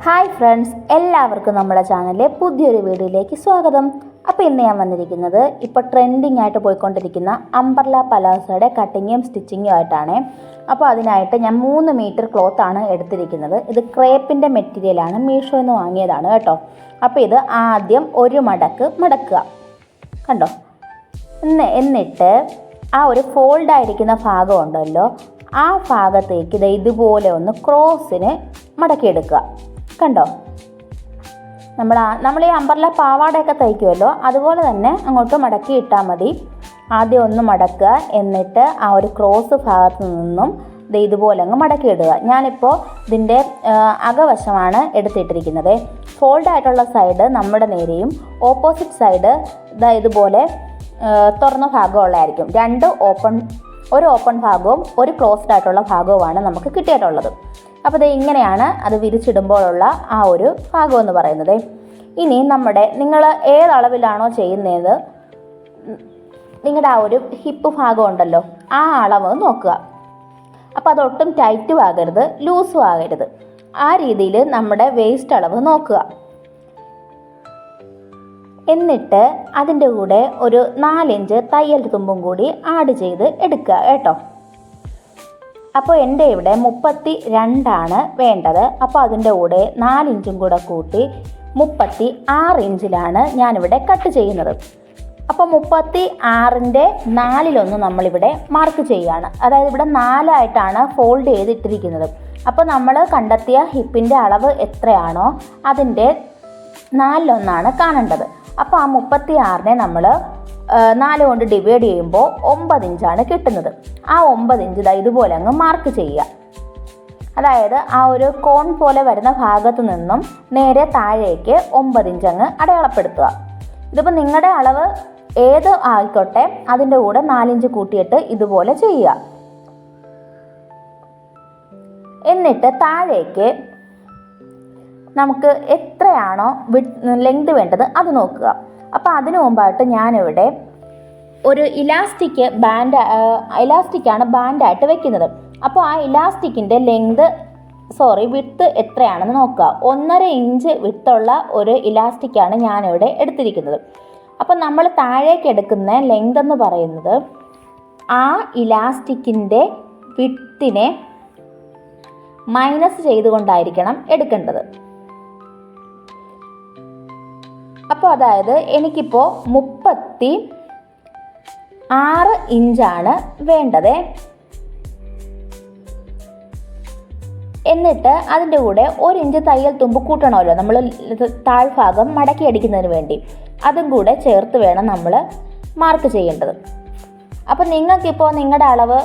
Hi friends, എല്ലാവർക്കും നമ്മുടെ ചാനലിലെ പുതിയൊരു വീഡിയോയിലേക്ക് സ്വാഗതം. അപ്പോൾ ഇന്ന് ഞാൻ വന്നിരിക്കുന്നത് ഇപ്പോൾ ട്രെൻഡിങ് ആയിട്ട് പോയിക്കൊണ്ടിരിക്കുന്ന അംബ്രല്ല പലാസോയുടെ കട്ടിങ്ങും സ്റ്റിച്ചിങ്ങും ആയിട്ടാണ്. അപ്പോൾ അതിനായിട്ട് ഞാൻ 3 മീറ്റർ ക്ലോത്താണ് എടുത്തിരിക്കുന്നത്. ഇത് ക്രേപ്പിൻ്റെ മെറ്റീരിയലാണ്, മീഷോയിൽ നിന്ന് വാങ്ങിയതാണ് കേട്ടോ. അപ്പോൾ ഇത് ആദ്യം ഒരു മടക്കുക കണ്ടോ. എന്നിട്ട് ആ ഒരു ഫോൾഡായിരിക്കുന്ന ഭാഗം ഉണ്ടല്ലോ, ആ ഭാഗത്തേക്ക് ഇതുപോലെ ഒന്ന് ക്രോസിന് മടക്കിയെടുക്കുക കണ്ടോ. നമ്മൾ ഈ അംബ്രല്ല പാവാടയൊക്കെ തയ്ക്കുമല്ലോ, അതുപോലെ തന്നെ അങ്ങോട്ട് മടക്കി ഇട്ടാൽ മതി. ആദ്യം ഒന്ന് മടക്കുക, എന്നിട്ട് ആ ഒരു ക്രോസ് ഭാഗത്ത് നിന്നും ഇതുപോലെ അങ്ങ് മടക്കിയിടുക. ഞാനിപ്പോൾ ഇതിൻ്റെ അകവശമാണ് എടുത്തിട്ടിരിക്കുന്നത്. ഫോൾഡായിട്ടുള്ള സൈഡ് നമ്മുടെ നേരെയും ഓപ്പോസിറ്റ് സൈഡ് ഇതുപോലെ തുറന്ന ഭാഗമുള്ളതായിരിക്കും. ഒരു ഓപ്പൺ ഭാഗവും ഒരു ക്ലോസ്ഡ് ആയിട്ടുള്ള ഭാഗവുമാണ് നമുക്ക് കിട്ടിയിട്ടുള്ളത്. അപ്പോൾ ഇത് ഇങ്ങനെയാണ് അത് വിരിച്ചിടുമ്പോഴുള്ള ആ ഒരു ഭാഗം എന്ന് പറയുന്നത്. ഇനി നിങ്ങൾ ഏതളവിലാണോ ചെയ്യുന്നത്, നിങ്ങളുടെ ആ ഒരു ഹിപ്പ് ഭാഗം ഉണ്ടല്ലോ, ആ അളവ് നോക്കുക. അപ്പോൾ അതൊട്ടും ടൈറ്റും ആകരുത്, ലൂസും ആകരുത്. ആ രീതിയിൽ നമ്മുടെ വേസ്റ്റ് അളവ് നോക്കുക. എന്നിട്ട് അതിൻ്റെ കൂടെ ഒരു 4 ഇഞ്ച് തയ്യൽ തുമ്പും കൂടി ആഡ് ചെയ്ത് എടുക്കുക കേട്ടോ. അപ്പോൾ എൻ്റെ ഇവിടെ 32 വേണ്ടത്. അപ്പോൾ അതിൻ്റെ കൂടെ 4 ഇഞ്ചും കൂടെ കൂട്ടി 36 ഇഞ്ചിലാണ് ഞാനിവിടെ കട്ട് ചെയ്യുന്നത്. അപ്പോൾ 36ൻ്റെ 4 നമ്മളിവിടെ മാർക്ക് ചെയ്യുകയാണ്. അതായത് ഇവിടെ 4 ഫോൾഡ് ചെയ്തിട്ടിരിക്കുന്നത്. അപ്പോൾ നമ്മൾ കണ്ടെത്തിയ ഹിപ്പിൻ്റെ അളവ് എത്രയാണോ അതിൻ്റെ 4 കാണേണ്ടത്. അപ്പോൾ ആ 36നെ നമ്മൾ 4 കൊണ്ട് ഡിവൈഡ് ചെയ്യുമ്പോൾ 9 ഇഞ്ചാണ് കിട്ടുന്നത്. ആ 9 ഇഞ്ച് ഇതുപോലെ അങ്ങ് മാർക്ക് ചെയ്യുക. അതായത് ആ ഒരു കോൺ പോലെ വരുന്ന ഭാഗത്ത് നിന്നും നേരെ താഴേക്ക് 9 ഇഞ്ച് അങ്ങ് അടയാളപ്പെടുത്തുക. ഇതിപ്പോൾ നിങ്ങളുടെ അളവ് ഏത് ആയിക്കോട്ടെ, അതിൻ്റെ കൂടെ 4 ഇഞ്ച് കൂട്ടിയിട്ട് ഇതുപോലെ ചെയ്യുക. എന്നിട്ട് താഴേക്ക് നമുക്ക് എത്രയാണോ ലെങ്ത് വേണ്ടത് അത് നോക്കുക. അപ്പോൾ അതിനു മുമ്പായിട്ട് ഞാനിവിടെ ഒരു ഇലാസ്റ്റിക്കാണ് ബാൻഡായിട്ട് വെക്കുന്നത്. അപ്പോൾ ആ ഇലാസ്റ്റിക്കിൻ്റെ വിഡ്ത്ത് എത്രയാണെന്ന് നോക്കുക. 1.5 ഇഞ്ച് വിഡ്ത്തുള്ള ഒരു ഇലാസ്റ്റിക്കാണ് ഞാനിവിടെ എടുത്തിരിക്കുന്നത്. അപ്പോൾ നമ്മൾ താഴേക്ക് എടുക്കുന്ന ലെങ്ത് എന്ന് പറയുന്നത് ആ ഇലാസ്റ്റിക്കിൻ്റെ വിഡ്ത്തിനെ മൈനസ് ചെയ്തുകൊണ്ടായിരിക്കണം എടുക്കേണ്ടത്. അപ്പോൾ അതായത് എനിക്കിപ്പോൾ 36 ഇഞ്ചാണ് വേണ്ടത്. എന്നിട്ട് അതിൻ്റെ കൂടെ 1 ഇഞ്ച് തയ്യൽ തുമ്പ് കൂട്ടണമല്ലോ നമ്മൾ താഴ്ഭാഗം മടക്കി അടിക്കുന്നതിന് വേണ്ടി. അതും കൂടെ ചേർത്ത് വേണം നമ്മൾ മാർക്ക് ചെയ്യേണ്ടത്. അപ്പോൾ നിങ്ങൾക്കിപ്പോൾ നിങ്ങളുടെ അളവ്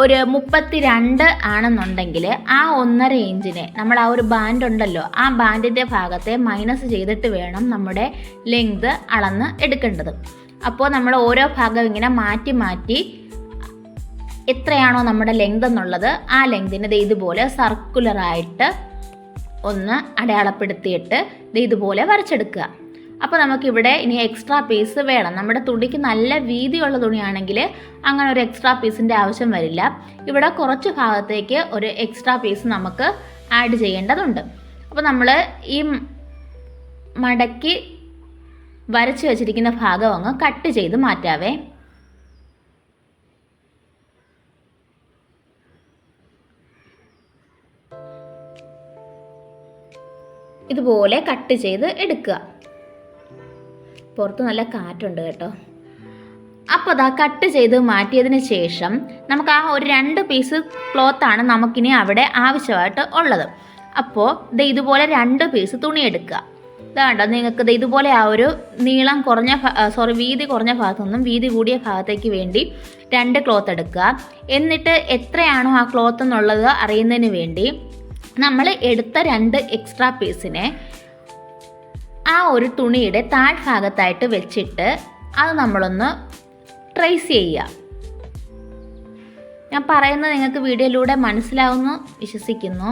ഒരു 32 ആണെന്നുണ്ടെങ്കിൽ ആ 1.5 ഇഞ്ചിനെ നമ്മൾ ആ ഒരു ബാൻഡ് ഉണ്ടല്ലോ, ആ ബാൻഡിൻ്റെ ഭാഗത്തെ മൈനസ് ചെയ്തിട്ട് വേണം നമ്മുടെ ലെങ്ത് അളന്ന് എടുക്കേണ്ടത്. അപ്പോൾ നമ്മൾ ഓരോ ഭാഗം ഇങ്ങനെ മാറ്റി എത്രയാണോ നമ്മുടെ ലെങ്ത് എന്നുള്ളത് ആ ലെങ്തിനെ ഇതുപോലെ സർക്കുലറായിട്ട് ഒന്ന് അടയാളപ്പെടുത്തിയിട്ട് ഇതുപോലെ വരച്ചെടുക്കുക. അപ്പോൾ നമുക്കിവിടെ ഇനി എക്സ്ട്രാ പീസ് വേണം. നമ്മുടെ തുണിക്ക് നല്ല വീതിയുള്ള തുണിയാണെങ്കിൽ അങ്ങനെ ഒരു എക്സ്ട്രാ പീസിൻ്റെ ആവശ്യം വരില്ല. ഇവിടെ കുറച്ച് ഭാഗത്തേക്ക് ഒരു എക്സ്ട്രാ പീസ് നമുക്ക് ആഡ് ചെയ്യേണ്ടതുണ്ട്. അപ്പോൾ നമ്മൾ ഈ മടക്കി വരച്ച് വെച്ചിരിക്കുന്ന ഭാഗം അങ്ങ് കട്ട് ചെയ്ത് മാറ്റാവേ. ഇതുപോലെ കട്ട് ചെയ്ത് എടുക്കുക. പുറത്ത് നല്ല കാറ്റുണ്ട് കേട്ടോ. അപ്പോൾ കട്ട് ചെയ്ത് മാറ്റിയതിന് ശേഷം നമുക്ക് ആ ഒരു 2 പീസ് ക്ലോത്താണ് നമുക്കിനി അവിടെ ആവശ്യമായിട്ട് ഉള്ളത്. അപ്പോൾ ഇതുപോലെ 2 പീസ് തുണി എടുക്കുക. ഇതാണ്ടോ, നിങ്ങൾക്ക് ഇതുപോലെ ആ ഒരു വീതി കുറഞ്ഞ ഭാഗത്തു നിന്നും വീതി കൂടിയ ഭാഗത്തേക്ക് വേണ്ടി 2 ക്ലോത്ത് എടുക്കുക. എന്നിട്ട് എത്രയാണോ ആ ക്ലോത്ത് എന്നുള്ളത് അറിയുന്നതിന് വേണ്ടി നമ്മൾ എടുത്ത 2 എക്സ്ട്രാ പീസിനെ ആ ഒരു തുണിയുടെ താഴ്ഭാഗത്തായിട്ട് വെച്ചിട്ട് അത് നമ്മളൊന്ന് ട്രേസ് ചെയ്യുക. ഞാൻ പറയുന്നത് നിങ്ങൾക്ക് വീഡിയോയിലൂടെ മനസ്സിലാവുമെന്ന് വിശ്വസിക്കുന്നു.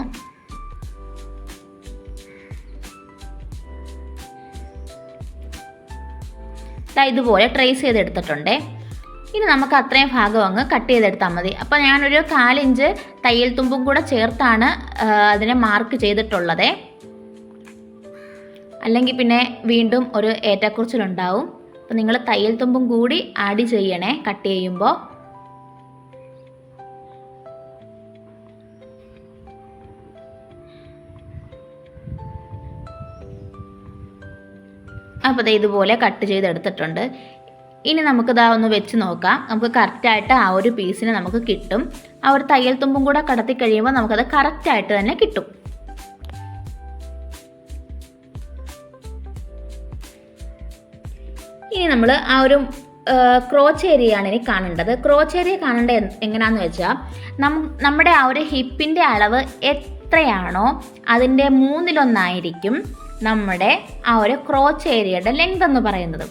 ഇതുപോലെ ട്രേസ് ചെയ്തെടുത്തിട്ടുണ്ടേ. ഇനി നമുക്ക് അത്രയും ഭാഗം അങ്ങ് കട്ട് ചെയ്തെടുത്താൽ മതി. അപ്പോൾ ഞാനൊരു 4 ഇഞ്ച് തയ്യൽ തുമ്പും കൂടെ ചേർത്താണ് അതിനെ മാർക്ക് ചെയ്തിട്ടുള്ളത്. അല്ലെങ്കിൽ പിന്നെ വീണ്ടും ഒരു ഏറ്റക്കുറച്ചിലുണ്ടാവും. അപ്പോൾ നിങ്ങൾ തയ്യൽ തുമ്പും കൂടി ആഡ് ചെയ്യണേ കട്ട് ചെയ്യുമ്പോൾ. അപ്പോൾ ഇതുപോലെ കട്ട് ചെയ്തെടുത്തിട്ടുണ്ട്. ഇനി നമുക്കിതാ ഒന്ന് വെച്ച് നോക്കാം. നമുക്ക് കറക്റ്റായിട്ട് ആ ഒരു പീസിന് നമുക്ക് കിട്ടും. ആ ഒരു തയ്യൽ തുമ്പും കൂടെ കടത്തി കഴിയുമ്പോൾ നമുക്കത് കറക്റ്റായിട്ട് തന്നെ കിട്ടും. ഇനി നമ്മൾ ആ ഒരു ക്രോച്ച് ഏരിയയാണ് ഇനി കാണേണ്ടത്. ക്രോച്ച് ഏരിയ കാണേണ്ടത് എങ്ങനെയാണെന്ന് വെച്ചാൽ നമ്മുടെ ആ ഒരു ഹിപ്പിൻ്റെ അളവ് എത്രയാണോ അതിൻ്റെ 1/3 നമ്മുടെ ആ ഒരു ക്രോച്ച് ഏരിയയുടെ ലെങ്ത് എന്ന് പറയുന്നത്.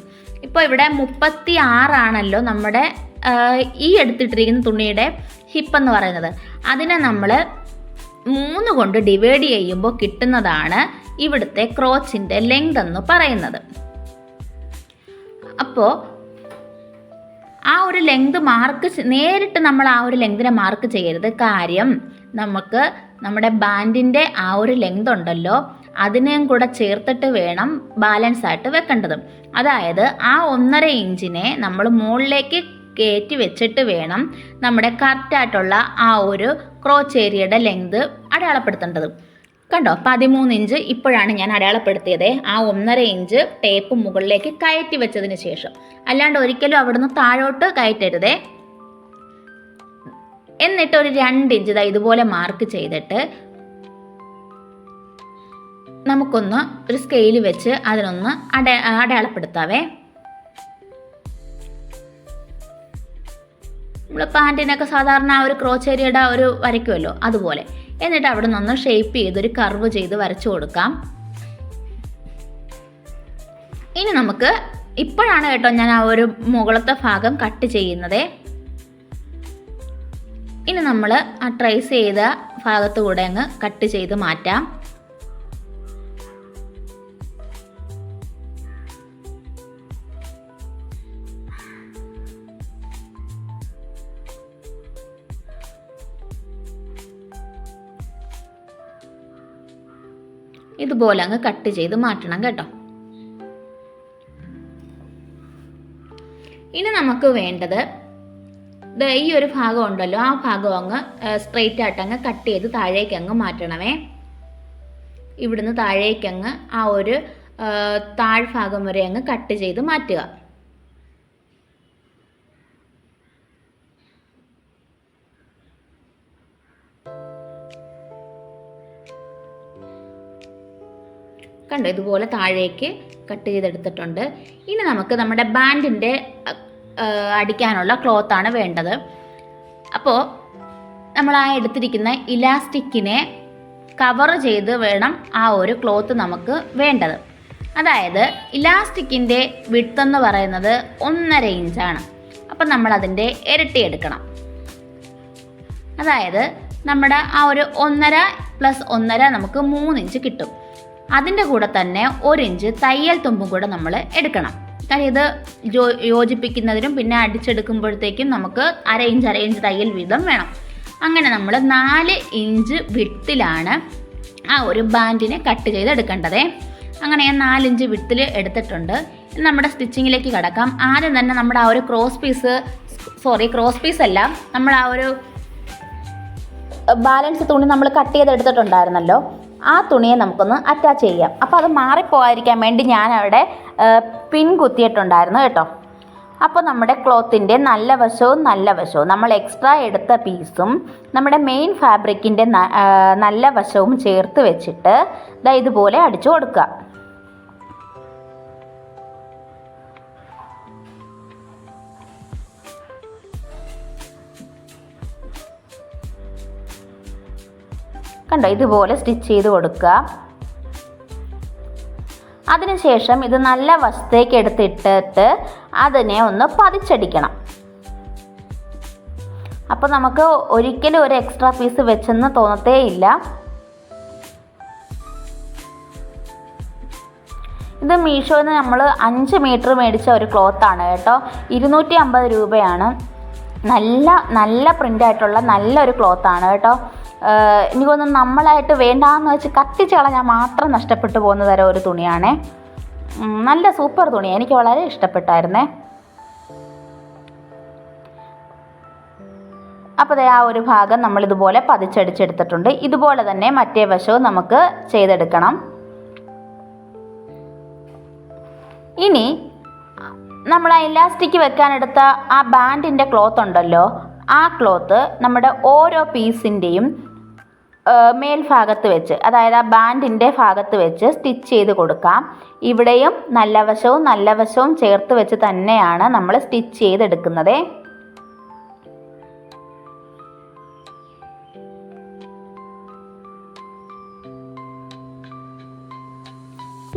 ഇപ്പോൾ ഇവിടെ 36 ആണല്ലോ നമ്മുടെ ഈ എടുത്തിട്ടിരിക്കുന്ന തുണിയുടെ ഹിപ്പ് എന്ന് പറയുന്നത്. അതിനെ നമ്മൾ 3 കൊണ്ട് ഡിവൈഡ് ചെയ്യുമ്പോൾ കിട്ടുന്നതാണ് ഇവിടുത്തെ ക്രോച്ചിൻ്റെ ലെങ്ത് എന്ന് പറയുന്നത്. അപ്പോൾ ആ ഒരു ലെങ്ത് നേരിട്ട് നമ്മൾ ആ ഒരു ലെങ്തിനെ മാർക്ക് ചെയ്യരുത്. കാര്യം നമുക്ക് നമ്മുടെ ബാൻഡിൻ്റെ ആ ഒരു ലെങ്ത് ഉണ്ടല്ലോ അതിനെയും കൂടെ ചേർത്തിട്ട് വേണം ബാലൻസ് ആയിട്ട് വെക്കേണ്ടത്. അതായത് ആ 1.5 ഇഞ്ചിനെ നമ്മൾ മുകളിലേക്ക് കയറ്റി വെച്ചിട്ട് വേണം നമ്മുടെ കറക്റ്റായിട്ടുള്ള ആ ഒരു ക്രോച്ച് ഏരിയയുടെ ലെങ്ത് അടയാളപ്പെടുത്തേണ്ടത്. കണ്ടോ, 13 ഇഞ്ച് ഇപ്പോഴാണ് ഞാൻ അടയാളപ്പെടുത്തിയത്. ആ 1.5 ഇഞ്ച് ടേപ്പ് മുകളിലേക്ക് കയറ്റി വെച്ചതിന് ശേഷം, അല്ലാണ്ട് ഒരിക്കലും അവിടുന്ന് താഴോട്ട് കയറ്റരുതേ. എന്നിട്ട് ഒരു 2 ഇഞ്ച് ഇതുപോലെ മാർക്ക് ചെയ്തിട്ട് നമുക്കൊന്ന് ഒരു സ്കെയിൽ വെച്ച് അതിനൊന്ന് അടയാളപ്പെടുത്താവേ. നമ്മൾ പാൻറ്റിനൊക്കെ സാധാരണ ആ ഒരു ക്രോച്ച് ഏരിയയുടെ ഒരു വരയ്ക്കുമല്ലോ അതുപോലെ. എന്നിട്ട് അവിടെ നിന്ന് ഷേപ്പ് ചെയ്ത് ഒരു കർവ് ചെയ്ത് വരച്ചു കൊടുക്കാം. ഇനി നമുക്ക് ഇപ്പോഴാണ് കേട്ടോ ഞാൻ ആ ഒരു മുകളത്തെ ഭാഗം കട്ട് ചെയ്യുന്നത്. ഇനി നമ്മൾ ആ ട്രേസ് ചെയ്ത ഭാഗത്തു കൂടെ അങ്ങ് കട്ട് ചെയ്ത് മാറ്റാം. ഇതുപോലെ അങ്ങ് കട്ട് ചെയ്ത് മാറ്റണം കേട്ടോ. ഇനി നമുക്ക് വേണ്ടത് ഈ ഒരു ഭാഗം ഉണ്ടല്ലോ, ആ ഭാഗം അങ്ങ് സ്ട്രെയിറ്റ് ആയിട്ട് അങ്ങ് കട്ട് ചെയ്ത് താഴേക്ക് അങ്ങ് മാറ്റണമേ. ഇവിടുന്ന് താഴേക്കങ്ങ് ആ ഒരു താഴ്ഭാഗം വരെ അങ്ങ് കട്ട് ചെയ്ത് മാറ്റുക. കണ്ടോ, ഇതുപോലെ താഴേക്ക് കട്ട് ചെയ്തെടുത്തിട്ടുണ്ട്. ഇനി നമുക്ക് നമ്മുടെ ബാൻഡിൻ്റെ അടിക്കാനുള്ള ക്ലോത്താണ് വേണ്ടത്. അപ്പോൾ നമ്മൾ ആ എടുത്തിരിക്കുന്ന ഇലാസ്റ്റിക്കിനെ കവർ ചെയ്ത് വേണം ആ ഒരു ക്ലോത്ത് നമുക്ക് വേണ്ടത്. അതായത് ഇലാസ്റ്റിക്കിൻ്റെ വിഡ്ത്ത് എന്ന് പറയുന്നത് 1.5 ഇഞ്ചാണ്. അപ്പം നമ്മളതിൻ്റെ ഇരട്ടി എടുക്കണം. അതായത് നമ്മുടെ ആ ഒരു 1.5 + 1.5 നമുക്ക് 3 ഇഞ്ച് കിട്ടും. അതിൻ്റെ കൂടെ തന്നെ 1 ഇഞ്ച് തയ്യൽ തുമ്പും കൂടെ നമ്മൾ എടുക്കണം. കാര്യം ഇത് യോജിപ്പിക്കുന്നതിനും പിന്നെ അടിച്ചെടുക്കുമ്പോഴത്തേക്കും നമുക്ക് 1/2 ഇഞ്ച് തയ്യൽ വീതം വേണം. അങ്ങനെ നമ്മൾ 4 ഇഞ്ച് വിഡ്ത്തിലാണ് ആ ഒരു ബാൻഡിനെ കട്ട് ചെയ്തെടുക്കേണ്ടത്. അങ്ങനെ ഞാൻ 4 ഇഞ്ച് വിഡ്ത്തിൽ എടുത്തിട്ടുണ്ട്. നമ്മുടെ സ്റ്റിച്ചിങ്ങിലേക്ക് കിടക്കാം. ആദ്യം തന്നെ നമ്മുടെ ആ ഒരു ക്രോസ് പീസ് അല്ല, നമ്മൾ ആ ഒരു ബാലൻസ് തുണി നമ്മൾ കട്ട് ചെയ്തെടുത്തിട്ടുണ്ടായിരുന്നല്ലോ, ആ തുണിയെ നമുക്കൊന്ന് അറ്റാച്ച് ചെയ്യാം. അപ്പോൾ അത് മാറിപ്പോകാതിരിക്കാൻ വേണ്ടി ഞാൻ അവിടെ പിൻ കുത്തിയിട്ടുണ്ടായിരുന്നു കേട്ടോ. അപ്പോൾ നമ്മുടെ ക്ലോത്തിൻ്റെ നല്ല വശവും നമ്മൾ എക്സ്ട്രാ എടുത്ത പീസും നമ്മുടെ മെയിൻ ഫാബ്രിക്കിൻ്റെ നല്ല വശവും ചേർത്ത് വെച്ചിട്ട് ഇതുപോലെ അടിച്ചു കൊടുക്കുക. കണ്ടോ, ഇതുപോലെ സ്റ്റിച്ച് ചെയ്ത് കൊടുക്കുക. അതിനുശേഷം ഇത് നല്ല വശത്തേക്ക് എടുത്തിട്ടിട്ട് അതിനെ ഒന്ന് പതിച്ചടിക്കണം. അപ്പോൾ നമുക്ക് ഒരിക്കലും ഒരു എക്സ്ട്രാ പീസ് വെച്ചെന്ന് തോന്നത്തേ ഇല്ല. ഇത് മീഷോയിൽ നിന്ന് നമ്മൾ 5 മീറ്റർ മേടിച്ച ഒരു ക്ലോത്താണ് കേട്ടോ. 250 രൂപയാണ്. നല്ല പ്രിൻ്റായിട്ടുള്ള നല്ലൊരു ക്ലോത്താണ് കേട്ടോ. എനിക്കൊന്നും നമ്മളായിട്ട് വേണ്ടാന്ന് വെച്ച് കത്തിച്ച് കളഞ്ഞാൽ മാത്രം നഷ്ടപ്പെട്ടു പോകുന്ന തരം ഒരു തുണിയാണേ. നല്ല സൂപ്പർ തുണി, എനിക്ക് വളരെ ഇഷ്ടപ്പെട്ടായിരുന്നേ. അപ്പോൾ ആ ഒരു ഭാഗം നമ്മളിതുപോലെ പതിച്ചടിച്ചെടുത്തിട്ടുണ്ട്. ഇതുപോലെ തന്നെ മറ്റേ വശവും നമുക്ക് ചെയ്തെടുക്കണം. ഇനി നമ്മൾ ആ ഇലാസ്റ്റിക് വെക്കാനെടുത്ത ആ ബാൻഡിൻ്റെ ക്ലോത്ത് ഉണ്ടല്ലോ, ആ ക്ലോത്ത് നമ്മുടെ ഓരോ പീസിൻ്റെയും മേൽഭാഗത്ത് വെച്ച്, അതായത് ആ ബാൻഡിൻ്റെ ഭാഗത്ത് വെച്ച് സ്റ്റിച്ച് ചെയ്ത് കൊടുക്കാം. ഇവിടെയും നല്ല വശവും ചേർത്ത് വെച്ച് തന്നെയാണ് നമ്മൾ സ്റ്റിച്ച് ചെയ്തെടുക്കുന്നത്.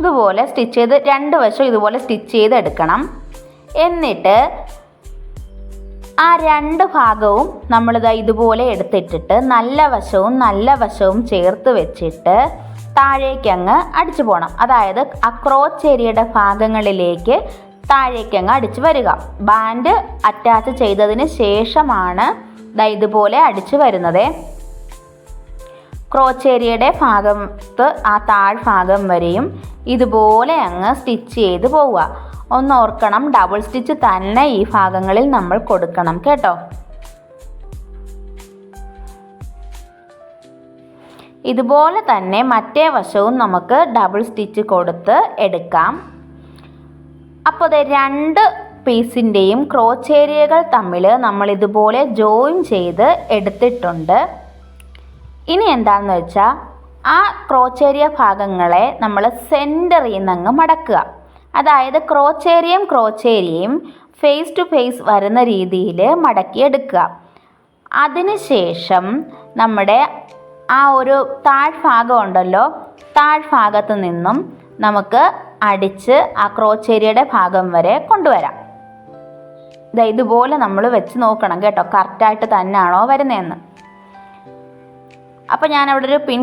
ഇതുപോലെ സ്റ്റിച്ച് ചെയ്ത് രണ്ട് വശവും ഇതുപോലെ സ്റ്റിച്ച് ചെയ്തെടുക്കണം. എന്നിട്ട് ആ രണ്ട് ഭാഗവും നമ്മളിതാ ഇതുപോലെ എടുത്തിട്ടിട്ട് നല്ല വശവും ചേർത്ത് വെച്ചിട്ട് താഴേക്കങ്ങ് അടിച്ചു പോകണം. അതായത് ആ ക്രോച്ച് ഏരിയയുടെ ഭാഗങ്ങളിലേക്ക് താഴേക്കങ്ങ് അടിച്ചു വരിക. ബാൻഡ് അറ്റാച്ച് ചെയ്തതിന് ശേഷമാണ് ഇതുപോലെ അടിച്ചു വരുന്നത്. ക്രോച്ച് ഏരിയയുടെ ഭാഗത്ത് ആ താഴ്ഭാഗം വരെയും ഇതുപോലെ അങ്ങ് സ്റ്റിച്ച് ചെയ്ത് പോവുക. ഒന്ന് ഓർക്കണം, ഡബിൾ സ്റ്റിച്ച് തന്നെ ഈ ഭാഗങ്ങളിൽ നമ്മൾ കൊടുക്കണം കേട്ടോ. ഇതുപോലെ തന്നെ മറ്റേ വശവും നമുക്ക് ഡബിൾ സ്റ്റിച്ച് കൊടുത്ത് എടുക്കാം. അപ്പോൾ രണ്ട് പീസിൻ്റെയും ക്രോച്ച് ഏരിയകൾ തമ്മിൽ നമ്മൾ ഇതുപോലെ ജോയിൻ ചെയ്ത് എടുത്തിട്ടുണ്ട്. ഇനി എന്താണെന്ന് വെച്ചാൽ ആ ക്രോച്ച് ഏരിയ ഭാഗങ്ങളെ നമ്മൾ സെൻറ്ററിൽ നിന്നങ്ങ് മടക്കുക. അതായത് ക്രോച്ച് ഏരിയയും ഫേസ് ടു ഫേസ് വരുന്ന രീതിയിൽ മടക്കിയെടുക്കുക. അതിനുശേഷം നമ്മുടെ ആ ഒരു താഴ്ഭാഗം ഉണ്ടല്ലോ, താഴ്ഭാഗത്ത് നിന്നും നമുക്ക് അടിച്ച് ആ ക്രോച്ച് ഏരിയയുടെ ഭാഗം വരെ കൊണ്ടുവരാം. ഇതുപോലെ നമ്മൾ വെച്ച് നോക്കണം കേട്ടോ, കറക്റ്റായിട്ട് തന്നെയാണോ വരുന്നതെന്ന്. അപ്പോൾ ഞാനവിടെ ഒരു പിൻ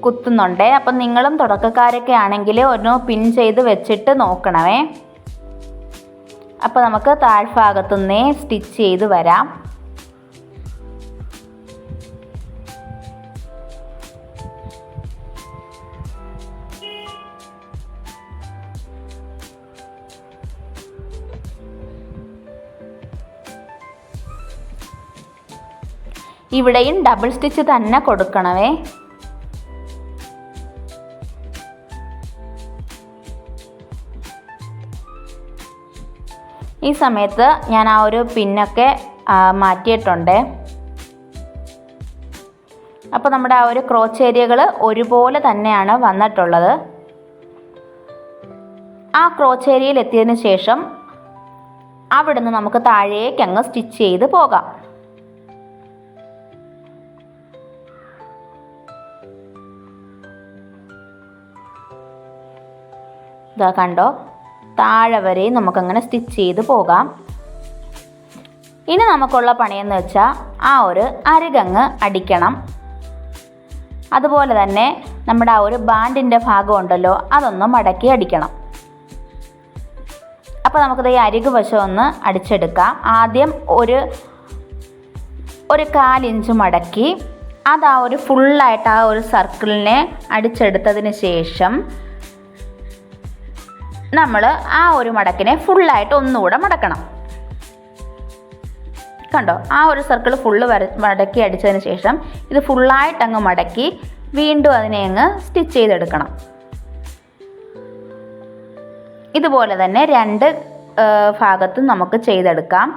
കുത്തുന്നുണ്ട്. അപ്പം നിങ്ങളും തുടക്കക്കാരൊക്കെ ആണെങ്കിൽ ഒന്ന് പിൻ ചെയ്ത് വെച്ചിട്ട് നോക്കണമേ. അപ്പോൾ നമുക്ക് താഴ്ഭാഗത്തുനിന്നേ സ്റ്റിച്ച് ചെയ്ത് വരാം. ഇവിടെയും ഡബിൾ സ്റ്റിച്ച് തന്നെ കൊടുക്കണമേ. ഈ സമയത്ത് ഞാൻ ആ ഒരു പിന്നൊക്കെ മാറ്റിയിട്ടുണ്ട്. അപ്പോൾ നമ്മുടെ ആ ഒരു ക്രോച്ച് ഏരിയകൾ ഒരുപോലെ തന്നെയാണ് വന്നിട്ടുള്ളത്. ആ ക്രോച്ച് ഏരിയയിൽ എത്തിയതിന് ശേഷം അവിടുന്ന് നമുക്ക് താഴേക്ക് അങ്ങ് സ്റ്റിച്ച് ചെയ്ത് പോകാം. ഇതാ കണ്ടോ, താഴെ വരെയും നമുക്കങ്ങനെ സ്റ്റിച്ച് ചെയ്ത് പോകാം. ഇനി നമുക്കുള്ള പണിയെന്ന് വെച്ചാൽ ആ ഒരു അരികങ്ങ് അടിക്കണം. അതുപോലെ തന്നെ നമ്മുടെ ആ ഒരു ബാൻഡിൻ്റെ ഭാഗം ഉണ്ടല്ലോ, അതൊന്ന് മടക്കി അടിക്കണം. അപ്പോൾ നമുക്കത് ഈ അരിക് വശം ഒന്ന് അടിച്ചെടുക്കാം. ആദ്യം ഒരു 1/4 ഇഞ്ച് മടക്കി അത് ആ ഒരു ഫുള്ളായിട്ട് ആ ഒരു സർക്കിളിനെ അടിച്ചെടുത്തതിന് ശേഷം നമ്മൾ ആ ഒരു മടക്കിനെ ഫുള്ളായിട്ട് ഒന്നുകൂടെ മടക്കണം. കണ്ടോ, ആ ഒരു സർക്കിൾ ഫുള്ള് മടക്കി അടിച്ചതിന് ശേഷം ഇത് ഫുള്ളായിട്ട് അങ്ങ് മടക്കി വീണ്ടും അതിനെ അങ്ങ് സ്റ്റിച്ച് ചെയ്തെടുക്കണം. ഇതുപോലെ തന്നെ രണ്ട് ഭാഗത്തും നമുക്ക് ചെയ്തെടുക്കാം.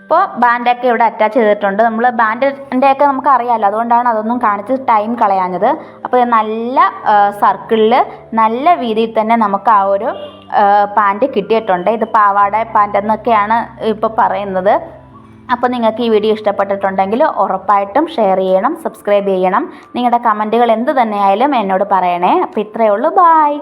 ഇപ്പോൾ ബാൻഡൊക്കെ ഇവിടെ അറ്റാച്ച് ചെയ്തിട്ടുണ്ട്. നമ്മൾ ബാൻഡിൻ്റെയൊക്കെ നമുക്ക് അറിയാമല്ലോ, അതുകൊണ്ടാണ് അതൊന്നും കാണിച്ച് ടൈം കളയാഞ്ഞത്. അപ്പോൾ നല്ല സർക്കിളിൽ നല്ല വീതിയിൽ തന്നെ നമുക്ക് ആ ഒരു പാൻറ്റ് കിട്ടിയിട്ടുണ്ട്. ഇത് പാവാട പാൻറ്റ് എന്നൊക്കെയാണ് ഇപ്പോൾ പറയുന്നത്. അപ്പോൾ നിങ്ങൾക്ക് ഈ വീഡിയോ ഇഷ്ടപ്പെട്ടിട്ടുണ്ടെങ്കിൽ ഉറപ്പായിട്ടും ഷെയർ ചെയ്യണം, സബ്സ്ക്രൈബ് ചെയ്യണം. നിങ്ങളുടെ കമൻറ്റുകൾ എന്ത് തന്നെയായാലും എന്നോട് പറയണേ. അപ്പോൾ ഇത്രയേ ഉള്ളൂ. ബായ്.